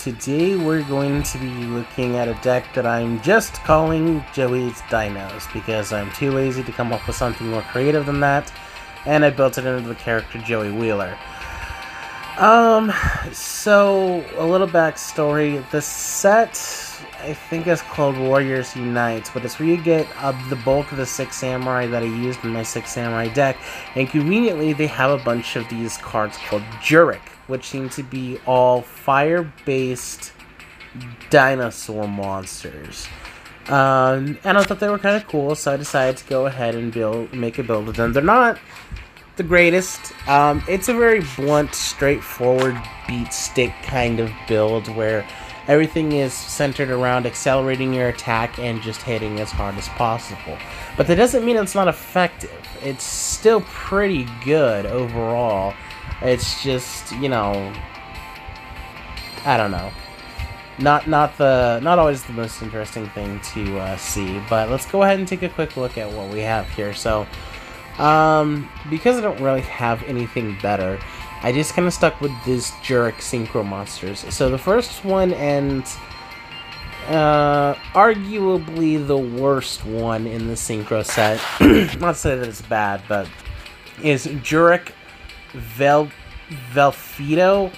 today we're going to be looking at a deck that I'm just calling Joey's Dinos because I'm too lazy to come up with something more creative than that, and I built it into the character Joey Wheeler. So a little backstory. The set, I think, is called Warriors Unite, but it's where you get the bulk of the 6 Samurai that I used in my 6 Samurai deck, and conveniently they have a bunch of these cards called Jurek, which seem to be all fire-based dinosaur monsters. And I thought they were kind of cool, so I decided to go ahead and make a build with them. They're not the greatest. It's a very blunt, straightforward beat stick kind of build where everything is centered around accelerating your attack and just hitting as hard as possible. But that doesn't mean it's not effective. It's still pretty good overall. It's just, you know, I don't know. Not always the most interesting thing to see. But let's go ahead and take a quick look at what we have here. So, because I don't really have anything better, I just kind of stuck with these Jurek Synchro monsters. So the first one, and arguably the worst one in the Synchro set, not to say that it's bad, but is Jurek Velfido.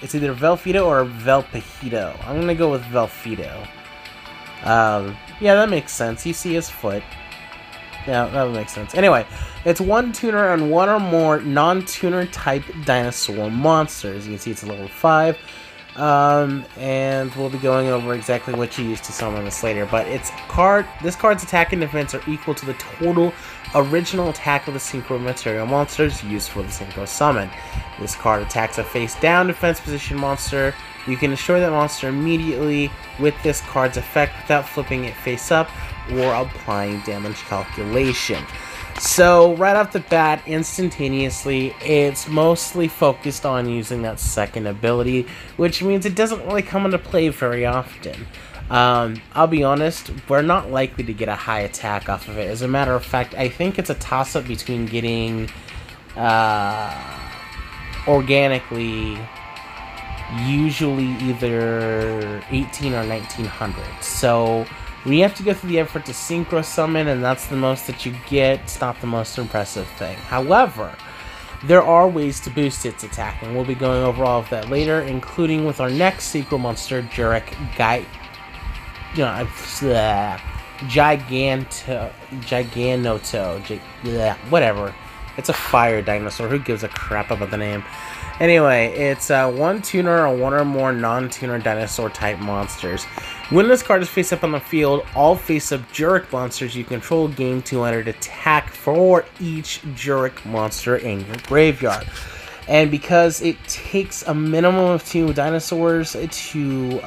It's either Velfido or Velpajito. I'm gonna go with Velfido. Yeah, that makes sense. You see his foot. Yeah, that would make sense. Anyway, it's one tuner and one or more non-tuner type dinosaur monsters. You can see it's a level 5. And we'll be going over exactly what you use to summon this later. But this card's attack and defense are equal to the total original attack of the Synchro material monsters used for the Synchro summon. This card attacks a face-down defense position monster. You can destroy that monster immediately with this card's effect without flipping it face up or applying damage calculation. So, right off the bat, instantaneously, it's mostly focused on using that second ability, which means it doesn't really come into play very often. I'll be honest, we're not likely to get a high attack off of it. As a matter of fact, I think it's a toss-up between getting, organically, usually either 18 or 1900. So, when you have to go through the effort to Synchro Summon, and that's the most that you get, it's not the most impressive thing. However, there are ways to boost its attack, and we'll be going over all of that later, including with our next Synchro monster, Jurek whatever. It's a fire dinosaur. Who gives a crap about the name? Anyway, it's one tuner or one or more non-tuner dinosaur type monsters. When this card is face up on the field, all face-up Jurek monsters you control gain 200 attack for each Jurek monster in your graveyard. And because it takes a minimum of 2 dinosaurs to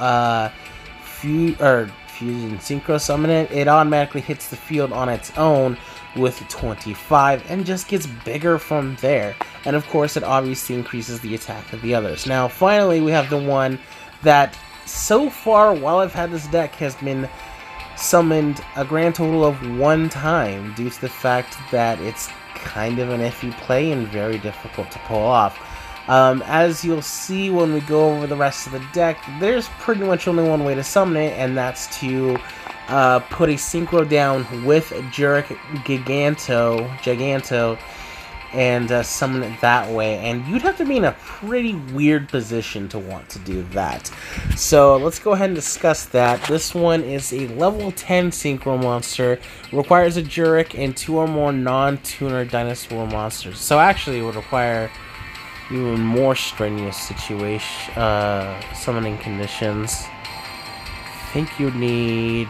fuse and Synchro Summon it, it automatically hits the field on its own with 25 and just gets bigger from there. And of course, it obviously increases the attack of the others. Now, finally, we have the one that so far, while I've had this deck, has been summoned a grand total of 1 time due to the fact that it's kind of an iffy play and very difficult to pull off. As you'll see when we go over the rest of the deck, there's pretty much only one way to summon it, and that's to put a Synchro down with Jurek Giganto, and summon it that way. And you'd have to be in a pretty weird position to want to do that. So let's go ahead and discuss that. This one is a level 10 Synchro monster, requires a Jurek and 2 or more non-tuner dinosaur monsters. So actually it would require even more strenuous summoning conditions. I think you'd need...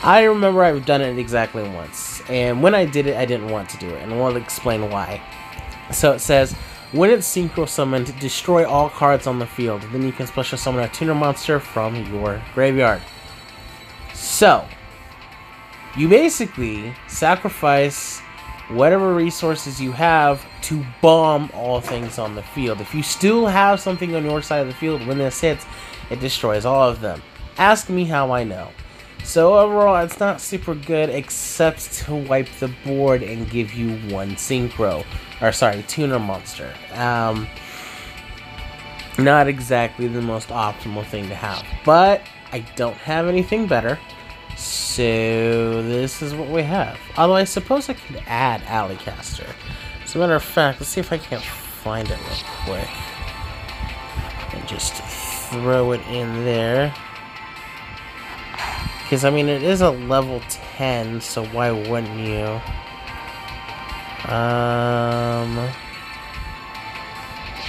I remember I've done it exactly once, and when I did it, I didn't want to do it, and I want to explain why. So it says, when it's Synchro Summoned, destroy all cards on the field. Then you can special summon a tuner monster from your graveyard. So, you basically sacrifice whatever resources you have to bomb all things on the field. If you still have something on your side of the field when this hits, it destroys all of them. Ask me how I know. So overall, it's not super good, except to wipe the board and give you 1 tuner monster. Not exactly the most optimal thing to have, but I don't have anything better, so this is what we have. Although I suppose I could add Alleycaster. As a matter of fact, let's see if I can't find it real quick. And just throw it in there. Because, I mean, it is a level 10, so why wouldn't you?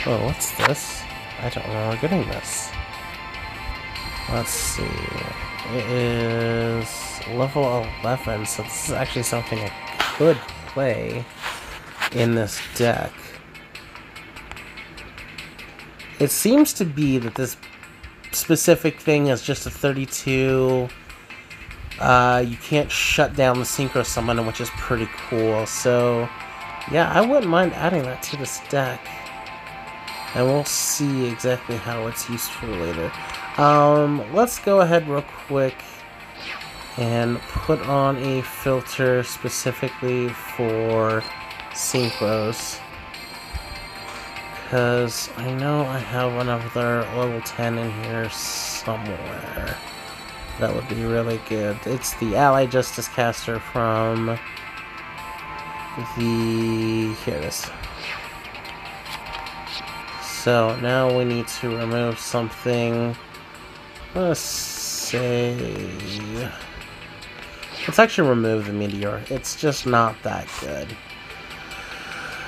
Oh, what's this? I don't remember getting this. Let's see. It is level 11, so this is actually something I could play in this deck. It seems to be that this specific thing is just a 32. You can't shut down the Synchro Summon, which is pretty cool. So, yeah, I wouldn't mind adding that to this deck. And we'll see exactly how it's useful later. Let's go ahead real quick and put on a filter specifically for Synchros. Because I know I have another level 10 in here somewhere. That would be really good. It's the Ally Justice Caster from the... here it is. So now we need to remove something. Let's say... let's actually remove the Meteor. It's just not that good.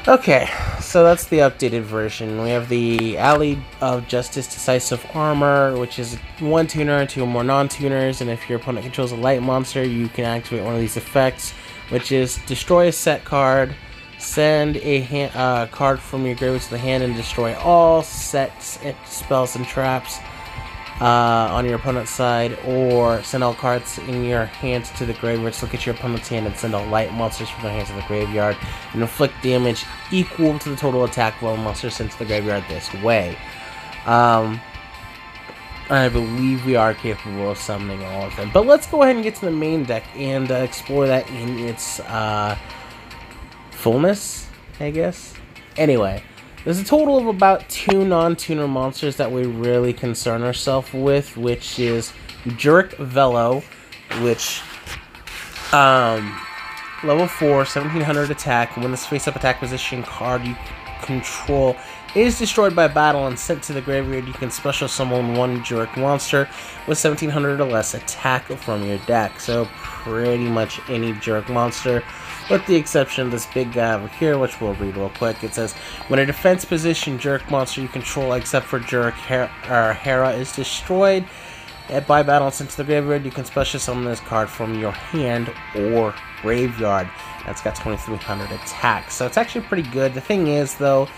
Okay, so that's the updated version. We have the Ally of Justice Decisive Armor, which is one tuner and two more non-tuners, and if your opponent controls a light monster, you can activate one of these effects, which is destroy a set card, send a card from your graveyard to the hand, and destroy all sets, spells, and traps on your opponent's side, or send all cards in your hand to the graveyard. So look at your opponent's hand and send all light monsters from their hands to the graveyard, and inflict damage equal to the total attack of all monsters sent to the graveyard this way. I believe we are capable of summoning all of them. But let's go ahead and get to the main deck and explore that in its fullness, I guess. Anyway, there's a total of about 2 non-tuner monsters that we really concern ourselves with, which is Jurek Velo, which level 4, 1700 attack. When this face-up attack position card you control is destroyed by battle and sent to the graveyard, you can special summon one Jurek monster with 1700 or less attack from your deck. So pretty much any Jurek monster, with the exception of this big guy over here, which we'll read real quick. It says, when a defense position Jurek monster you control, except for Jurek Hera, is destroyed by battle and sent to the graveyard, you can special summon this card from your hand or graveyard. That's got 2300 attack, so it's actually pretty good. The thing is, though,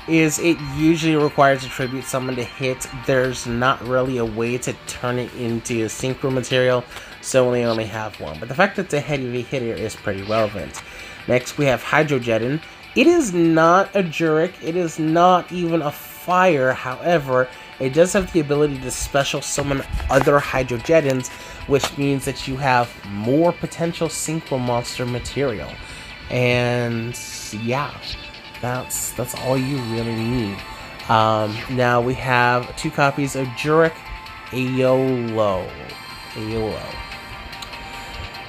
is it usually requires a tribute summon to hit. There's not really a way to turn it into a synchro material, so we only have one. But the fact that it's a heavy hitter is pretty relevant. Next, we have Hydrojetin. It is not a Jurek. It is not even a fire. However, it does have the ability to special summon other Hydrojetins, which means that you have more potential synchro monster material. And yeah, that's all you really need. Now we have 2 copies of Jurek Aeolo.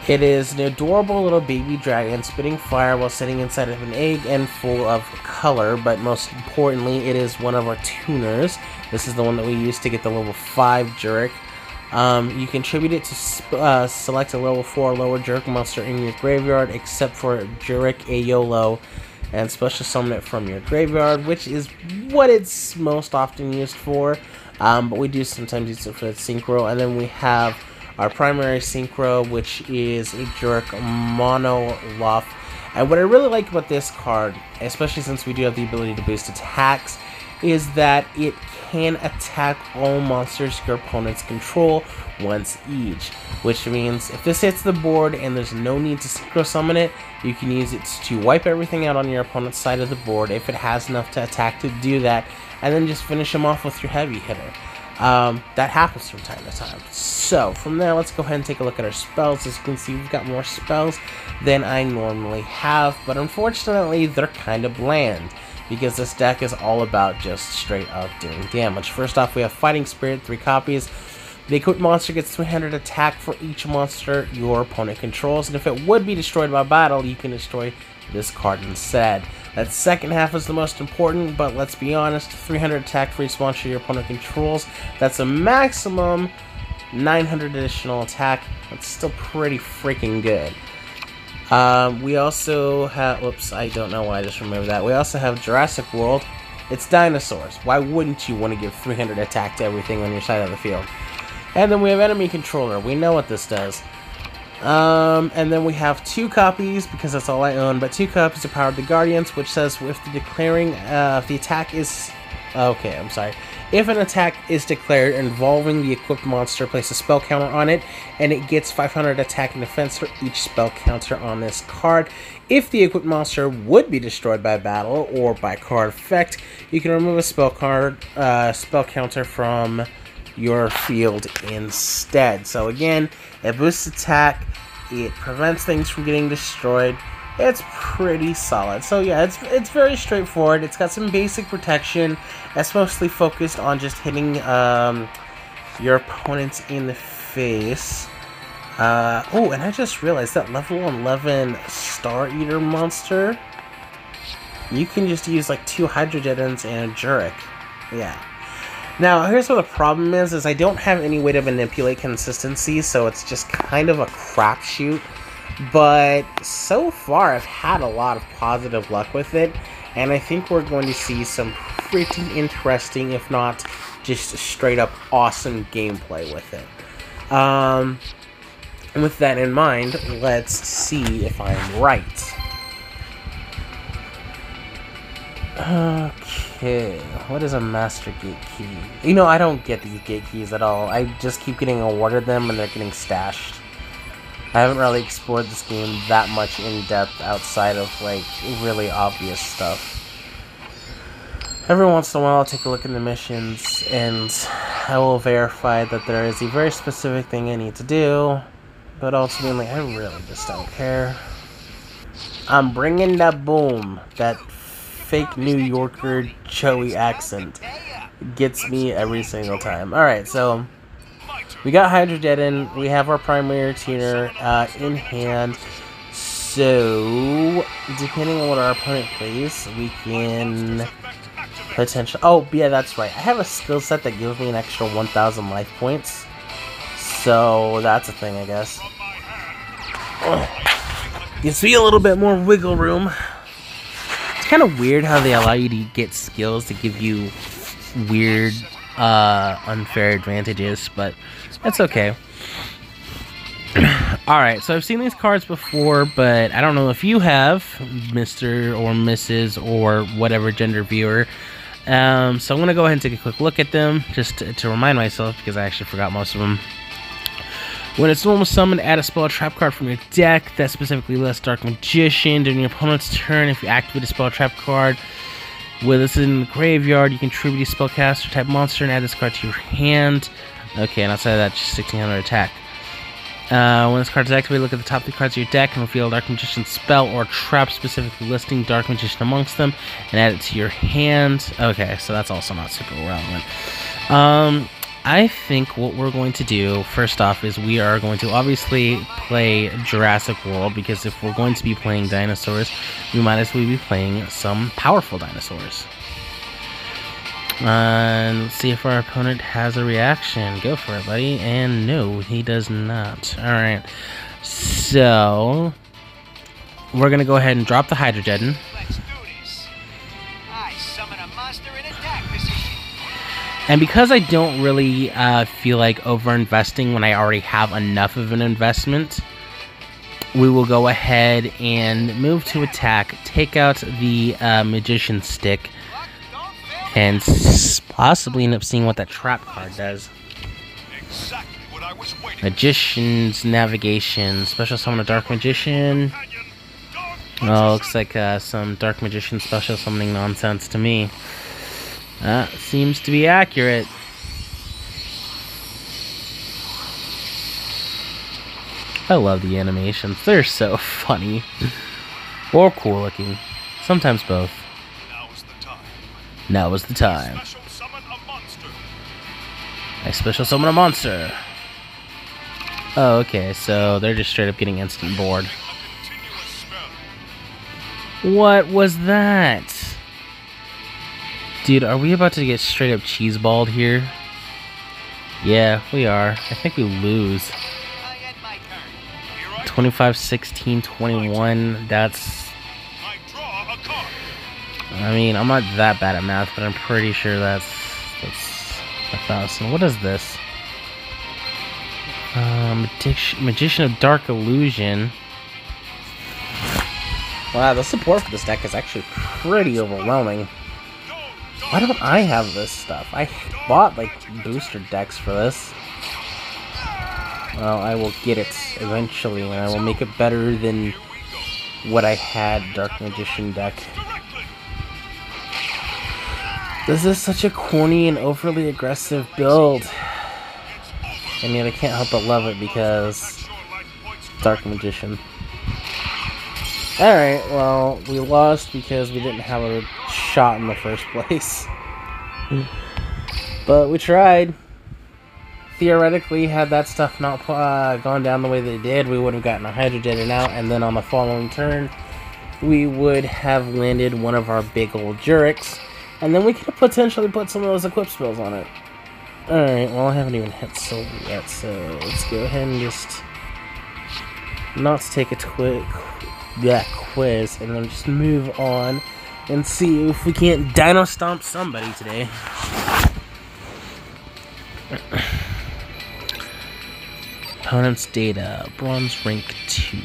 It is an adorable little baby dragon spitting fire while sitting inside of an egg and full of color, but most importantly, it is one of our tuners. This is the one that we use to get the level 5 Jurek. You can tribute it to select a level 4 or lower Jurek monster in your graveyard, except for Jurek Aeolo, and special summon it from your graveyard, which is what it's most often used for. But we do sometimes use it for the synchro. And then we have our primary synchro, which is a Jurek Monoloth. And what I really like about this card, especially since we do have the ability to boost attacks, is that it can attack all monsters your opponents control once each. Which means if this hits the board and there's no need to synchro summon it, you can use it to wipe everything out on your opponent's side of the board if it has enough to attack to do that, and then just finish them off with your heavy hitter. That happens from time to time. So from there, let's go ahead and take a look at our spells. As you can see, we've got more spells than I normally have, but unfortunately they're kind of bland. because this deck is all about just straight up doing damage. First off, we have Fighting Spirit, 3 copies. The equipped monster gets 300 attack for each monster your opponent controls, and if it would be destroyed by battle, you can destroy this card instead. That second half is the most important, but let's be honest, 300 attack for each monster your opponent controls. That's a maximum 900 additional attack. That's still pretty freaking good. We also have, whoops, I don't know why I just remembered that. We also have Jurassic World. It's dinosaurs. Why wouldn't you want to give 300 attack to everything on your side of the field? And then we have Enemy Controller. We know what this does. And then we have 2 copies, because that's all I own, but 2 copies of Power of the Guardians, which says if the declaring, if the attack is, okay, I'm sorry. If an attack is declared involving the equipped monster, place a spell counter on it, and it gets 500 attack and defense for each spell counter on this card. If the equipped monster would be destroyed by battle or by card effect, you can remove a spell counter from your field instead. So again, it boosts attack, it prevents things from getting destroyed. It's pretty solid. So yeah, it's very straightforward. It's got some basic protection. It's mostly focused on just hitting your opponents in the face. Oh, and I just realized that level 11 Star Eater monster, you can just use like 2 Hydrojetons and a Jurek. Yeah. Now, here's what the problem is I don't have any way to manipulate consistency, so it's just kind of a crapshoot. But so far, I've had a lot of positive luck with it, and I think we're going to see some pretty interesting, if not just straight up awesome gameplay with it. And with that in mind, let's see if I'm right. Okay, what is a Master Gate Key? You know, I don't get these gate keys at all. I just keep getting awarded them and they're getting stashed. I haven't really explored this game that much in depth outside of, like, really obvious stuff. Every once in a while I'll take a look at the missions and I will verify that there is a very specific thing I need to do, but ultimately I really just don't care. I'm bringing that boom, that fake New Yorker Joey accent gets me every single time. Alright, so we got Hydrojeton, we have our primary tuner in hand, so depending on what our opponent plays, we can potentially, oh yeah, that's right, I have a skill set that gives me an extra 1,000 life points, so that's a thing, I guess. Gives me a little bit more wiggle room. It's kind of weird how they allow you to get skills to give you weird, unfair advantages, but it's okay. Alright, so I've seen these cards before, but I don't know if you have, Mr. or Mrs. or whatever gender viewer. So I'm going to go ahead and take a quick look at them, just to remind myself, because I actually forgot most of them. When it's normal summoned, add a spell or trap card from your deck that specifically lists Dark Magician. During your opponent's turn, if you activate a spell or trap card with this in the graveyard, you can tribute a spellcaster type monster and add this card to your hand. Okay, and outside of that, just 1600 attack. When this card is activated, look at the top 3 cards of your deck and reveal a Dark Magician spell or trap specifically listing Dark Magician amongst them and add it to your hand. Okay, so that's also not super relevant. I think what we're going to do, first off, is we are going to obviously play Jurassic World, because if we're going to be playing dinosaurs, we might as well be playing some powerful dinosaurs. Let's see if our opponent has a reaction. Go for it, buddy. And no, he does not. Alright, so we're going to go ahead and drop the Hydrojeton. And because I don't really feel like over-investing when I already have enough of an investment, we will go ahead and move to attack, take out the Magician Stick, and possibly end up seeing what that trap card does. Magician's Navigation, special summon a Dark Magician. Oh, looks like some Dark Magician special summoning nonsense to me. Seems to be accurate. I love the animations. They're so funny. Or cool looking. Sometimes both. Now is the time. I special summon a monster. Oh, okay, so they're just straight up getting instant bored. What was that? Dude, are we about to get straight up cheeseballed here? Yeah, we are. I think we lose. 25, 16, 21. That's... I mean, I'm not that bad at math, but I'm pretty sure that's 1,000. What is this? Magician of Dark Illusion. Wow, the support for this deck is actually pretty overwhelming. Why don't I have this stuff? I bought, like, booster decks for this. Well, I will get it eventually, and I will make it better than what I had Dark Magician deck. This is such a corny and overly aggressive build. And yet I can't help but love it because Dark Magician. Alright, well, we lost because we didn't have a shot in the first place. But we tried. Theoretically, had that stuff not gone down the way they did, we would have gotten a Hydra Dead out, and then on the following turn, we would have landed one of our big old Juriks, and then we could have potentially put some of those equip spells on it. Alright, well, I haven't even hit Silver yet, so let's go ahead and just not take a quiz, and then just move on and see if we can't Dino Stomp somebody today. Opponent's data, Bronze Rank 2.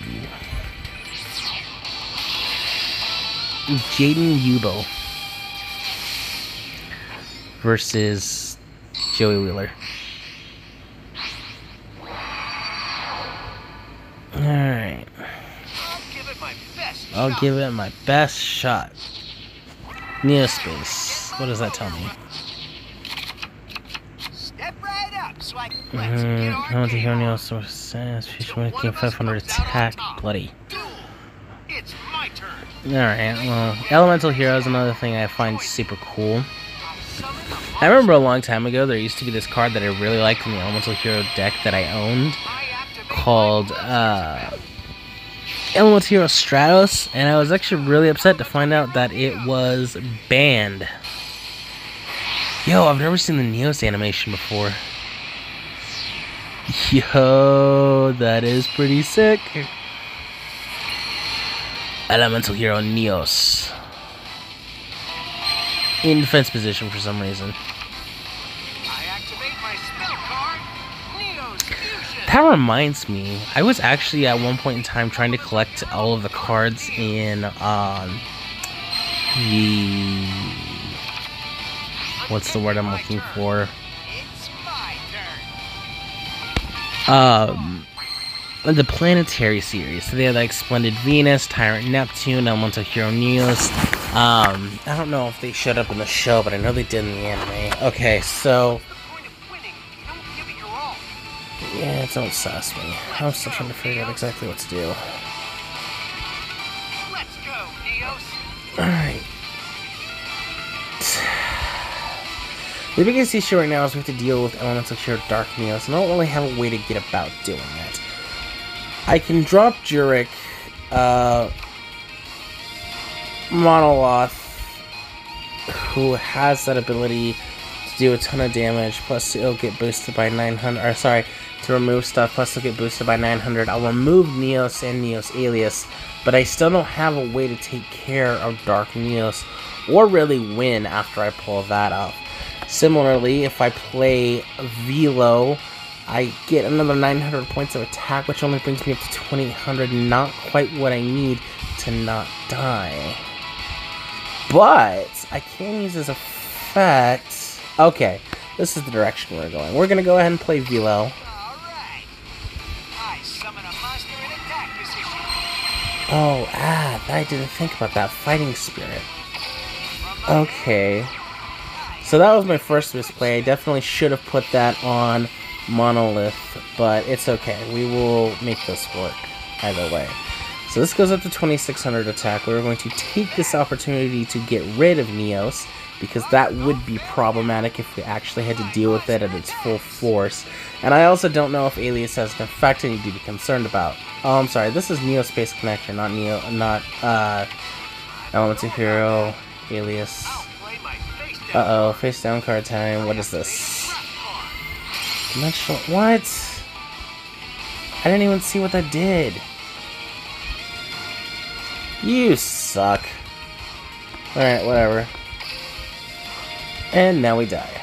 Jaden Yubo versus Joey Wheeler. Alright. I'll give it my best shot. Neospace. What does that tell me? I want to hear Neil source says future making 500 attack bloody. Alright, well, Elemental Hero is another thing I find super cool. I remember a long time ago there used to be this card that I really liked in the Elemental Hero deck that I owned called Elemental Hero Stratos, and I was actually really upset to find out that it was banned. Yo, I've never seen the Neos animation before. Yo, that is pretty sick. Elemental Hero Neos. In defense position for some reason. I activate my spell card, Neos Fusion. That reminds me, I was actually at one point in time trying to collect all of the cards in the... What's the word I'm looking for? The Planetary series. So they had like Splendid Venus, Tyrant Neptune, Elemental Hero Neos. I don't know if they showed up in the show, but I know they did in the anime. Okay, so... Yeah, don't sass me. I'm still trying to figure out exactly what to do. Let's go, Neos. Alright. The biggest issue right now is we have to deal with Elemental Hero Dark Neos, and I don't really have a way to get about doing that. I can drop Jurik, Monoloth, who has that ability to do a ton of damage, plus it'll get boosted by 900, or sorry, to remove stuff, plus it'll get boosted by 900. I'll remove Neos and Neos Alias, but I still don't have a way to take care of Dark Neos, or really win after I pull that up. Similarly, if I play Velo, I get another 900 points of attack, which only brings me up to 2800, not quite what I need to not die. But I can use this effect. Okay, this is the direction we're going. We're going to go ahead and play Velo. Oh, I didn't think about that. Fighting Spirit. Okay. So that was my first misplay. I definitely should have put that on Monolith, but it's okay. We will make this work either way. So this goes up to 2600 attack. We're going to take this opportunity to get rid of Neos because that would be problematic if we actually had to deal with it at its full force. And I also don't know if Alias has an effect I need to be concerned about. Oh, I'm sorry, this is Neo Space Connector, not Elemental Hero, Alias. Uh-oh, face down card time. What is this? Dimensional. What? I didn't even see what that did. You suck. Alright, whatever. And now we die.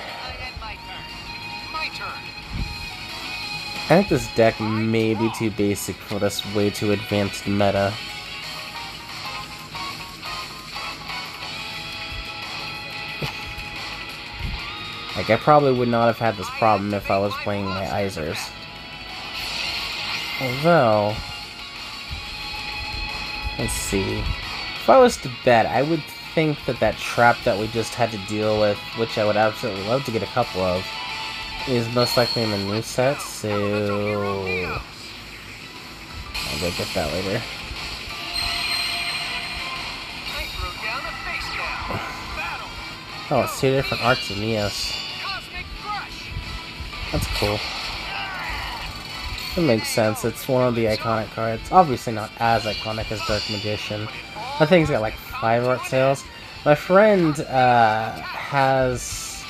I think this deck may be too basic for this way too advanced meta. Like, I probably would not have had this problem if I was playing my Izers. Although, let's see. If I was to bet, I would think that that trap that we just had to deal with, which I would absolutely love to get a couple of, is most likely in the new set, so I'll go get that later. Oh, it's two different arcs of Neos. That's cool. That makes sense. It's one of the iconic cards. Obviously not as iconic as Dark Magician. I think it's got like 5 art sales. My friend has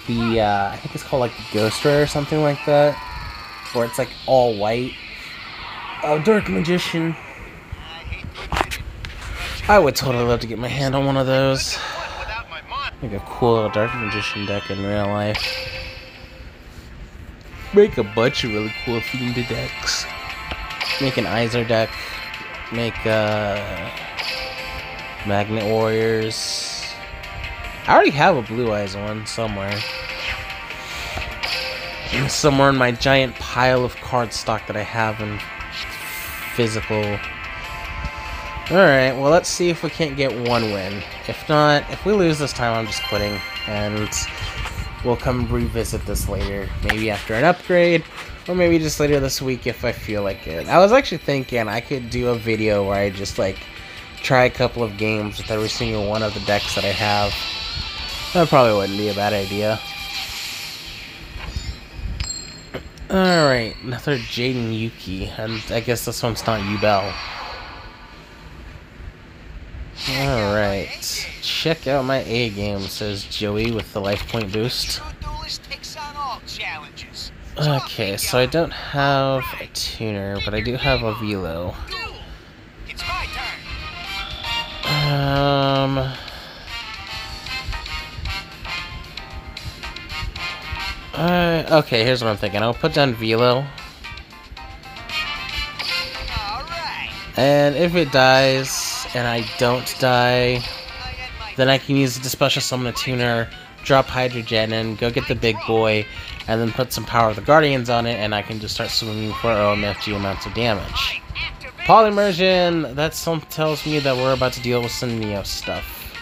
the, I think it's called like the Ghost Ray or something like that. Where it's like all white. Oh, Dark Magician. I would totally love to get my hand on one of those. Make a cool little Dark Magician deck in real life. Make a bunch of really cool themed decks. Make an Izer deck. Make Magnet Warriors. I already have a Blue Eyes one somewhere. Somewhere in my giant pile of card stock that I have in physical. Alright, well, let's see if we can't get one win. If not, if we lose this time, I'm just quitting. And we'll come revisit this later. Maybe after an upgrade, or maybe just later this week if I feel like it. I was actually thinking I could do a video where I just, like, try a couple of games with every single one of the decks that I have. That probably wouldn't be a bad idea. Alright, another Jaden Yuki. And I guess this one's not Yubel. Alright, check out my A game, says Joey with the life point boost. Okay, so I don't have a tuner, but I do have a velo. Okay, here's what I'm thinking. I'll put down velo. And if it dies, and I don't die, then I can use it to special summon a tuner, drop Hydrogen, and go get the big boy, and then put some Power of the Guardians on it, and I can just start swinging for OMFG amounts of damage. Polymersion! That tells me that we're about to deal with some Neo stuff.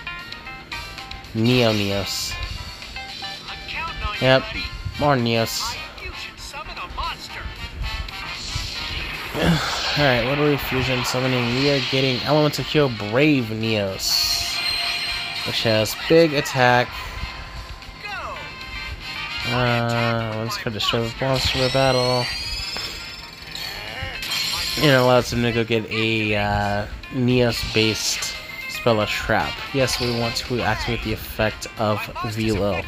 Neos. Yep, more Neos. Alright, what are we fusion summoning? We are getting Elemental Hero Brave Neos, which has big attack. Once per destroy the monster of battle. And it allows him to go get a Neos-based spell a trap. Yes, we want to activate the effect of Velo.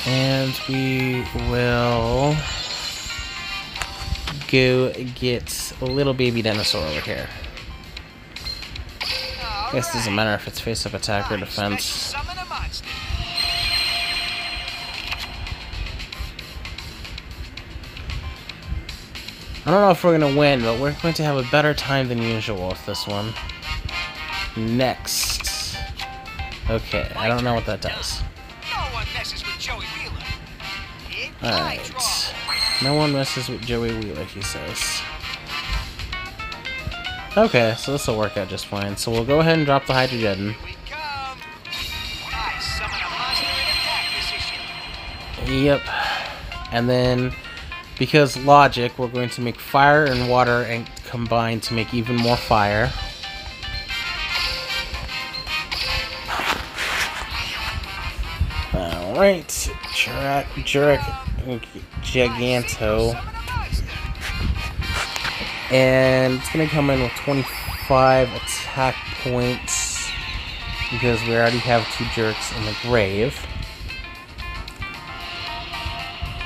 And we will go get a little baby dinosaur over here. I guess it doesn't matter if it's face-up attack or defense. I don't know if we're going to win, but we're going to have a better time than usual with this one. Next. Okay, I don't know what that does. Alright. No one messes with Joey Wheeler, he says. Okay, so this will work out just fine. So we'll go ahead and drop the Hydrogen. Yep. And then, because logic, we're going to make fire and water and combine to make even more fire. Alright, Jurek Giganto. And it's going to come in with 25 attack points because we already have 2 jerks in the grave.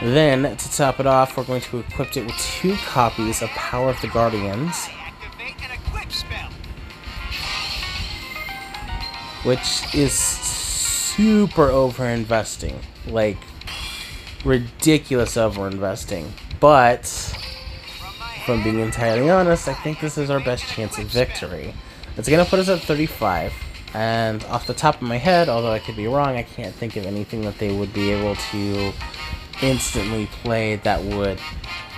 Then, to top it off, we're going to equip it with 2 copies of Power of the Guardians, which is super over-investing. Like, ridiculous over-investing. But, if I'm being entirely honest, I think this is our best chance of victory. It's going to put us at 35. And off the top of my head, although I could be wrong, I can't think of anything that they would be able to instantly play that would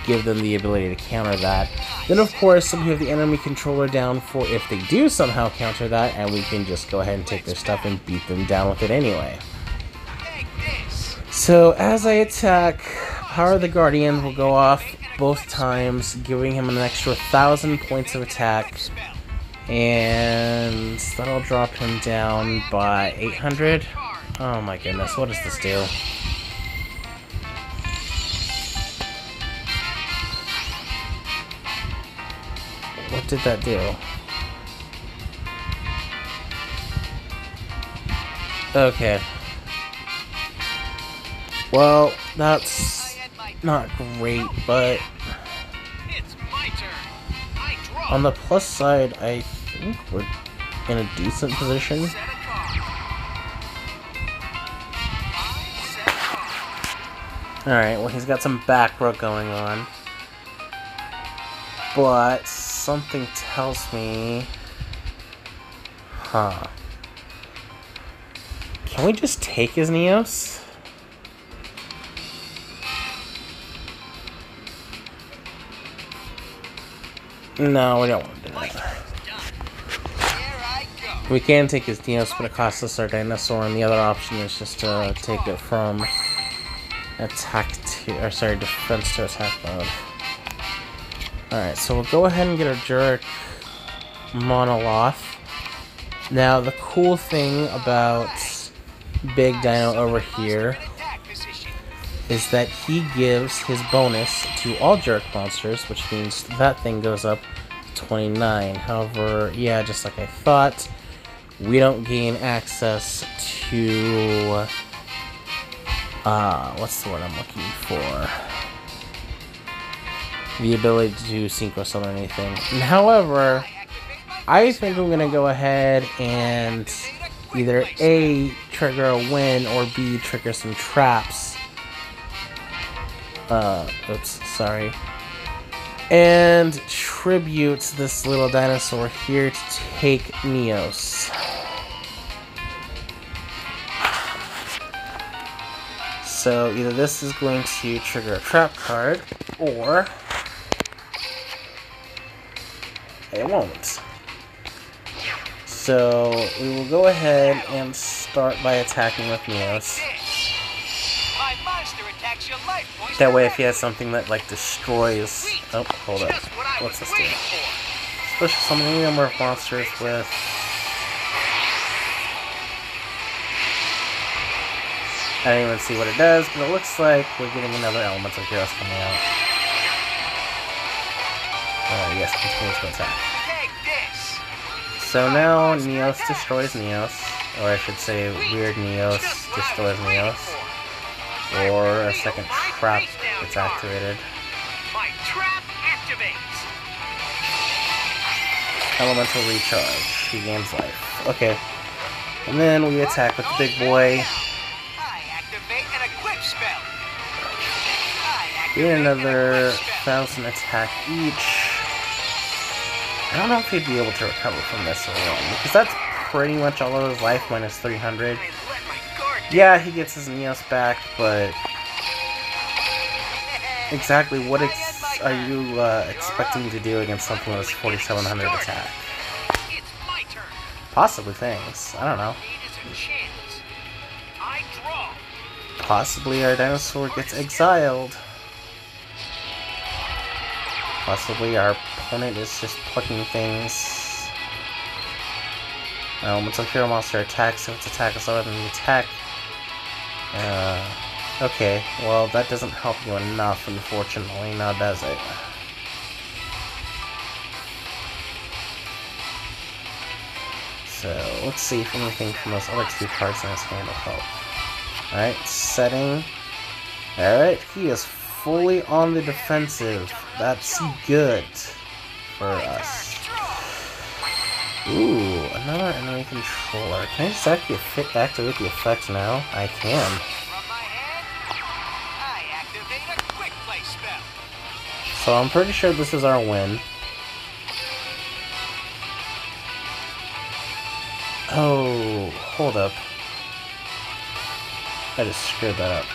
give them the ability to counter that. Then of course we have the enemy controller down for if they do somehow counter that, and we can just go ahead and take their stuff and beat them down with it anyway. So as I attack, Power of the Guardian will go off both times, giving him an extra 1,000 points of attack, and that'll drop him down by 800. Oh my goodness, what does this do? What did that do? Okay. Well, that's not great, but on the plus side, I think we're in a decent position. Alright, well, he's got some back row going on. But something tells me... Huh. Can we just take his Neos? No, we don't want to do that. We can take his Neos, but it costs us our dinosaur, and the other option is just to take it from attack to... or sorry, defense to attack mode. Alright, so we'll go ahead and get our Jurek Monoloth. Now, the cool thing about Big Dino over here is that he gives his bonus to all Jurek monsters, which means that thing goes up to 29. However, yeah, just like I thought, we don't gain access to... what's the word I'm looking for? The ability to do synchro summon or anything. However, I think I'm gonna go ahead and either A, trigger a win, or B, trigger some traps. Oops, sorry. And tribute this little dinosaur here to take Neos. So either this is going to trigger a trap card, or it won't. So we will go ahead and start by attacking with Neos. That way, if he has something that like destroys... Oh, hold up. What's this do? Special summon any number of monsters with... I didn't even see what it does, but it looks like we're getting another Elemental Heroes coming out. Yes, continue to attack. So now Neos destroys Neos, or I should say Weird Neos destroys Neos, or a second trap gets activated. Elemental Recharge, he gains life. Okay, and then we attack with the big boy. Gain another 1,000 attack each. I don't know if he'd be able to recover from this alone, because that's pretty much all of his life minus 300. Yeah, he gets his Neos back, but exactly what are you expecting to do against something that's 4,700 attack? Possibly things. I don't know. Possibly our dinosaur gets exiled. Possibly our opponent is just plucking things. Elemental Hero Monster attacks if its attack is lower than the attack Okay, well, that doesn't help you enough, unfortunately, now does it? So, let's see if anything from those other two cards in his hand will help. Alright, setting. Alright, he is fully on the defensive. That's good for us. Ooh, another enemy controller. Can I just activate the effect now? I can. So I'm pretty sure this is our win. Oh, hold up. I just screwed that up.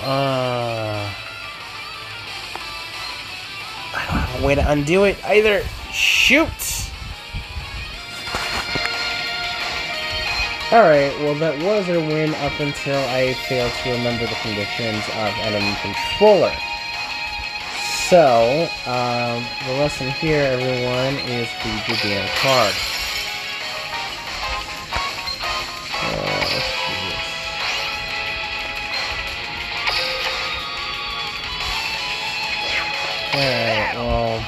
I don't have a way to undo it either. Shoot! Alright, well that was our win up until I failed to remember the conditions of enemy controller. So, the lesson here, everyone, is read your damn card. Alright, well...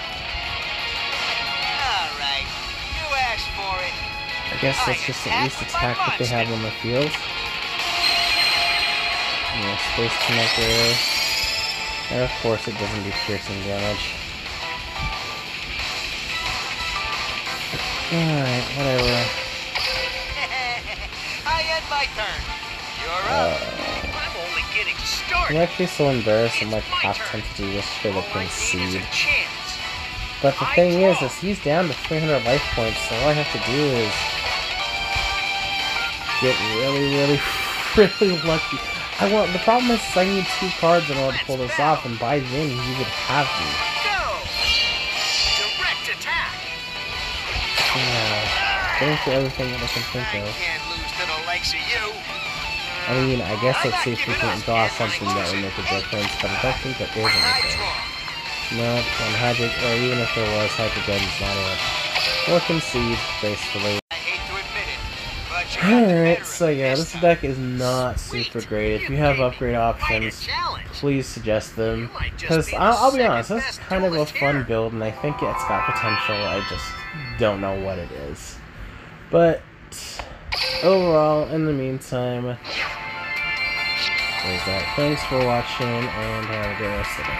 Alright, you asked for it. I guess let's just at least attack what they have on the field. Space connector. And of course it doesn't do piercing damage. Alright, whatever. I end my turn. You're up. I'm only getting started. I'm actually so embarrassed I'm like half tempted to just straight up concede. But the thing is he's down to 300 life points, so all I have to do is get really lucky. The problem is I need 2 cards in order to pull this off, and by then you would have me. Direct attack. Yeah, going through everything that I can think of. Can't lose to the likes of you. I mean, I guess let's see if we can draw something that would make a difference, but I don't think there is anything. No, on Hydra, or even if there was, Hydra Gun's not it. Or concede, gracefully. Alright, so yeah, this deck is not super great. If you have upgrade options, please suggest them. Because, I'll be honest, this is kind of a fun build, and I think it's got potential, I just don't know what it is. But, overall, in the meantime, there's that. Thanks for watching, and have a good rest of the day.